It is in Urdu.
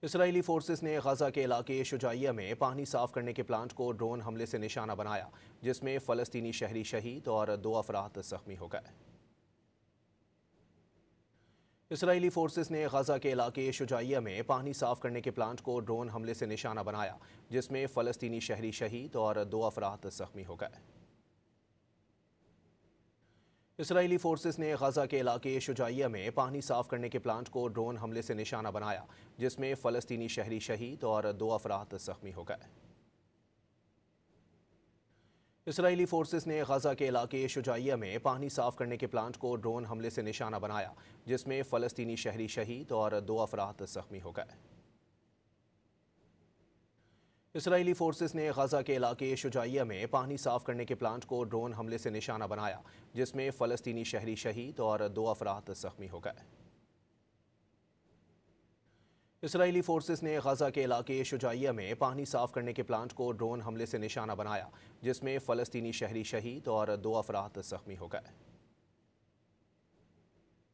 اسرائیلی فورسز نے غزہ کے علاقے شجاعیہ میں پانی صاف کرنے کے پلانٹ کو ڈرون حملے سے نشانہ بنایا، جس میں فلسطینی شہری شہید اور 2 افراد زخمی ہو گئے۔ اسرائیلی فورسز نے غزہ کے علاقے شجاعیہ میں پانی صاف کرنے کے پلانٹ کو ڈرون حملے سے نشانہ بنایا، جس میں فلسطینی شہری شہید اور 2 افراد زخمی ہو گئے۔ اسرائیلی فورسز نے غزہ کے علاقے شجاعیہ میں پانی صاف کرنے کے پلانٹ کو ڈرون حملے سے نشانہ بنایا، جس میں فلسطینی شہری شہید اور 2 افراد زخمی ہو گئے۔ اسرائیلی فورسز نے غزہ کے علاقے شجاعیہ میں پانی صاف کرنے کے پلانٹ کو ڈرون حملے سے نشانہ بنایا، جس میں فلسطینی شہری شہید اور 2 افراد زخمی ہو گئے۔ اسرائیلی فورسز نے غزہ کے علاقے شجاعیہ میں پانی صاف کرنے کے پلانٹ کو ڈرون حملے سے نشانہ بنایا، جس میں فلسطینی شہری شہید اور 2 افراد زخمی ہو گئے۔ اسرائیلی فورسز نے غزہ کے علاقے شجاعیہ میں پانی صاف کرنے کے پلانٹ کو ڈرون حملے سے نشانہ بنایا، جس میں فلسطینی شہری شہید اور 2 افراد زخمی ہو گئے۔